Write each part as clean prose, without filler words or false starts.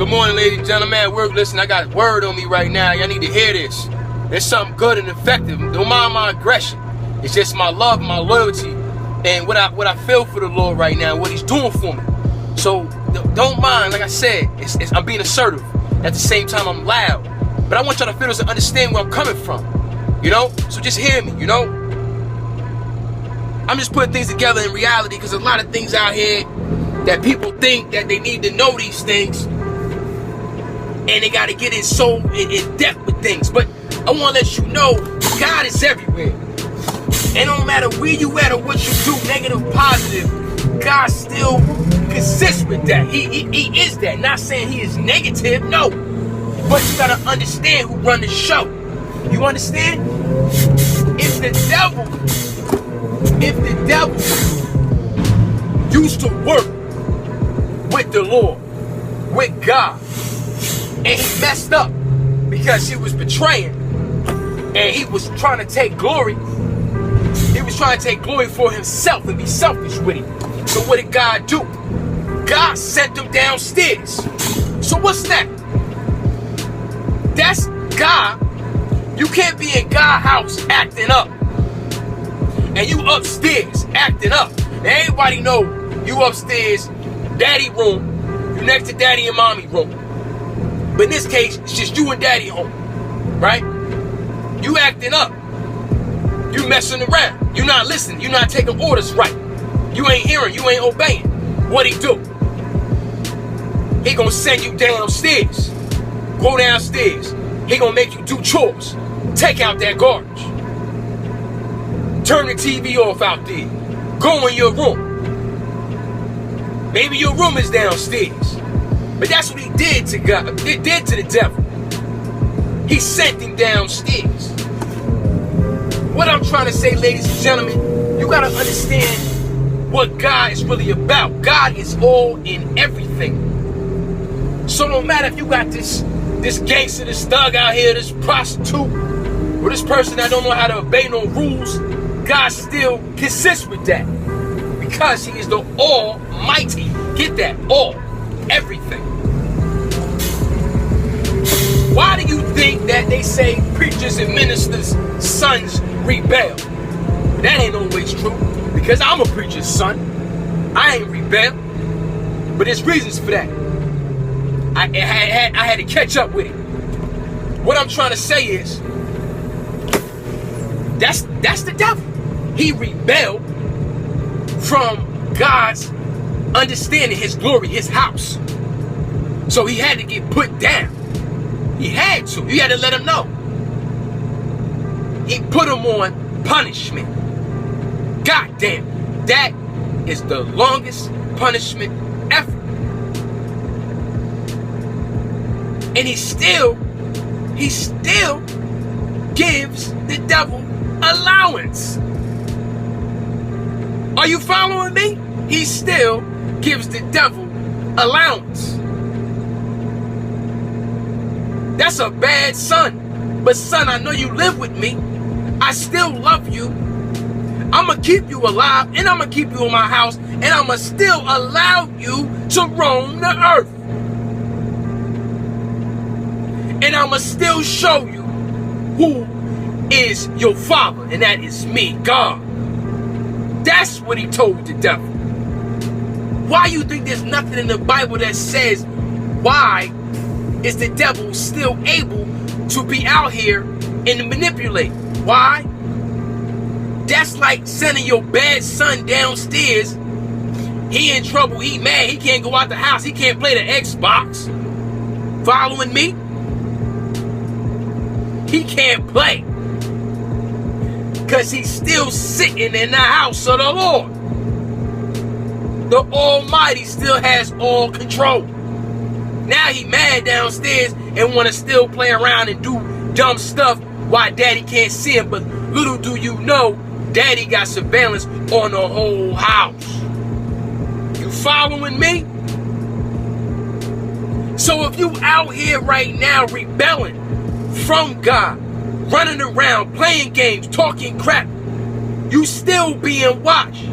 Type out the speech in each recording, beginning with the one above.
Good morning, ladies and gentlemen. At work, listen, I got word on me right now. Y'all need to hear this. There's something good and effective. Don't mind my aggression. It's just my love, my loyalty, and what I feel for the Lord right now, what He's doing for me. So don't mind. Like I said, I'm being assertive. At the same time, I'm loud. But I want y'all to feel this and understand where I'm coming from. You know? So just hear me, you know? I'm just putting things together in reality because a lot of things out here that people think that they need to know these things and they got to get in depth with things. But I want to let you know God is everywhere. And no matter where you at or what you do, negative, positive, God still consists with that. He is that. Not saying He is negative, no. But you got to understand who run the show. You understand? If the devil used to work with the Lord, with God, and he messed up because he was betraying and he was trying to take glory. He was trying to take glory for himself and be selfish with it. So what did God do? God sent him downstairs. So what's that? That's God. You can't be in God's house acting up and you upstairs acting up. Now everybody know you upstairs, daddy room, you next to daddy and mommy room. But in this case, it's just you and daddy home, right? You acting up. You messing around. You not listening. You not taking orders right. You ain't hearing. You ain't obeying. What He do? He gonna send you downstairs. Go downstairs. He gonna make you do chores. Take out that garbage. Turn the TV off out there. Go in your room. Maybe your room is downstairs. But that's what He did to God. He did to the devil. He sent him downstairs. What I'm trying to say, ladies and gentlemen, you gotta understand what God is really about. God is all in everything. So no matter if you got this gangster, this thug out here, this prostitute, or this person that don't know how to obey no rules, God still consists with that. Because He is the Almighty. Get that? All. Everything. Why do you think that they say preachers and ministers' sons rebel? That ain't always true. Because I'm a preacher's son. I ain't rebel. But there's reasons for that. I had to catch up with it. What I'm trying to say is, that's the devil. He rebelled from God's understanding, His glory, His house. So he had to get put down. He had to. You had to let him know. He put him on punishment. God damn. That is the longest punishment ever. And he still gives the devil allowance. Are you following me? He still gives the devil allowance. That's a bad son. But son, I know you live with me. I still love you. I'm going to keep you alive, and I'm going to keep you in my house, and I'm going to still allow you to roam the earth. And I'm going to still show you who is your father, and that is me, God. That's what he told the devil. Why you think there's nothing in the Bible that says why is the devil still able to be out here and manipulate? Why? That's like sending your bad son downstairs. He in trouble, he mad, he can't go out the house, he can't play the Xbox. Following me? He can't play. Because he's still sitting in the house of the Lord. The Almighty still has all control. Now he mad downstairs and want to still play around and do dumb stuff while daddy can't see him. But little do you know, daddy got surveillance on the whole house. You following me? So if you out here right now rebelling from God, running around, playing games, talking crap, you still being watched.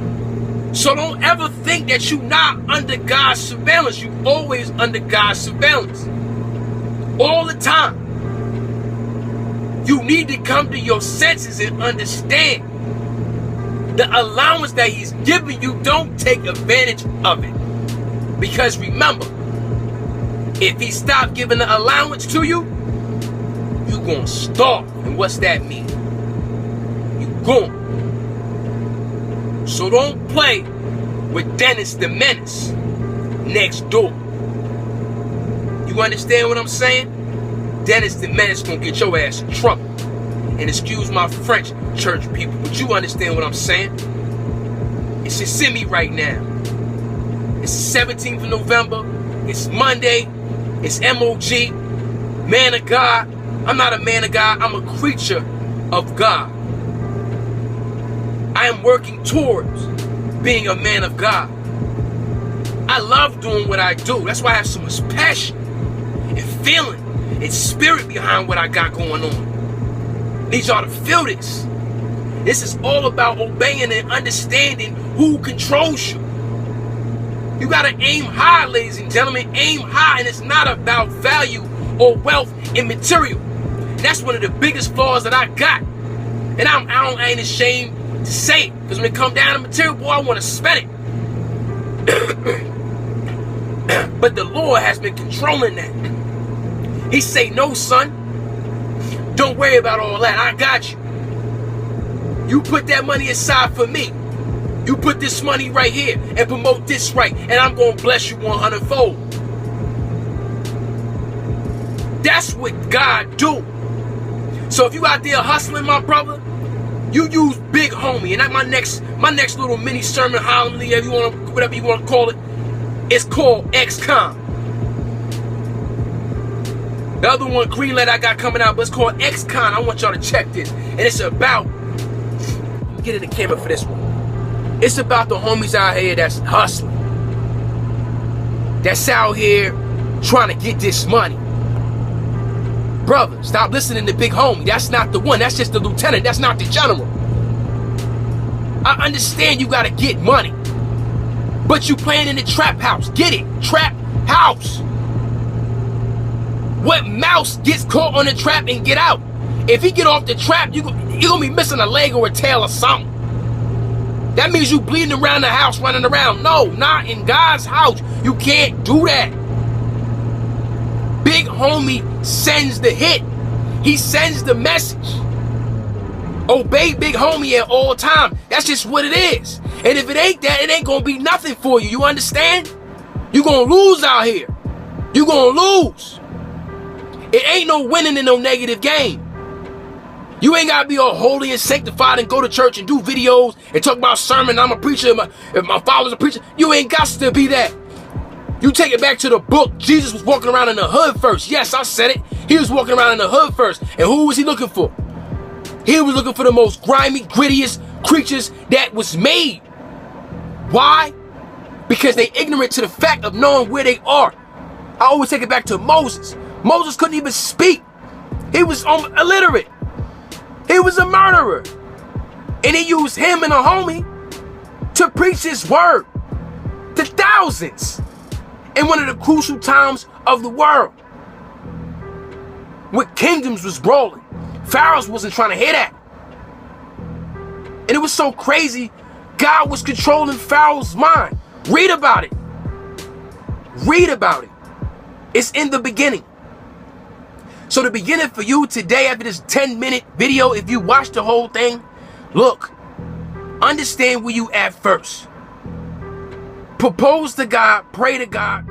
So don't ever think that you're not under God's surveillance. You're always under God's surveillance. All the time. You need to come to your senses and understand the allowance that he's giving you. Don't take advantage of it. Because remember, if he stopped giving the allowance to you, you're going to starve. And what's that mean? You're going. So don't play with Dennis the Menace next door. You understand what I'm saying? Dennis the Menace gonna get your ass in trouble. And excuse my French, church people, but you understand what I'm saying? It's Yosemite right now. It's the 17th of November. It's Monday. It's MOG. Man of God. I'm not a man of God. I'm a creature of God. I am working towards being a man of God. I love doing what I do. That's why I have so much passion and feeling and spirit behind what I got going on. Need y'all to feel this. This is all about obeying and understanding who controls you. You gotta aim high, ladies and gentlemen. Aim high, and it's not about value or wealth and material. And that's one of the biggest flaws that I got. And I ain't ashamed to say it, because when it come down to material, boy, I want to spend it. But the Lord has been controlling that. He say, no, son, don't worry about all that. I got you. You put that money aside for me. You put this money right here and promote this right, and I'm going to bless you 100-fold. That's what God do. So if you out there hustling, my brother, you use Big Homie. And my next little mini sermon, homily, whatever you want to call it, it's called X-Con. The other one, Greenlight, I got coming out, but it's called X-Con. I want y'all to check this. And it's about, let me get in the camera for this one. It's about the homies out here that's hustling. That's out here trying to get this money. Brother, stop listening to Big Homie. That's not the one. That's just the lieutenant. That's not the general. I understand you got to get money. But you playing in the trap house. Get it? Trap house. What mouse gets caught on the trap and get out? If he get off the trap, you're going to be missing a leg or a tail or something. That means you bleeding around the house, running around. No, not in God's house. You can't do that. Big Homie sends the hit. He sends the message. Obey Big Homie at all times. That's just what it is. And if it ain't that, it ain't going to be nothing for you. You understand? You're going to lose out here. You're going to lose. It ain't no winning in no negative game. You ain't got to be all holy and sanctified and go to church and do videos and talk about sermon. I'm a preacher. If my father's a preacher. You ain't got to be that. You take it back to the book. Jesus was walking around in the hood first. Yes, I said it. He was walking around in the hood first. And who was he looking for? He was looking for the most grimy, grittiest creatures that was made. Why? Because they ignorant to the fact of knowing where they are. I always take it back to Moses. Moses couldn't even speak. He was illiterate. He was a murderer. And he used him and a homie to preach his word to thousands in one of the crucial times of the world. When kingdoms was rolling. Pharaoh wasn't trying to hear that. And it was so crazy, God was controlling Pharaoh's mind. Read about it. Read about it. It's in the beginning. So the beginning for you today, after this 10-minute video, if you watch the whole thing, look, understand where you at first. Propose to God, pray to God.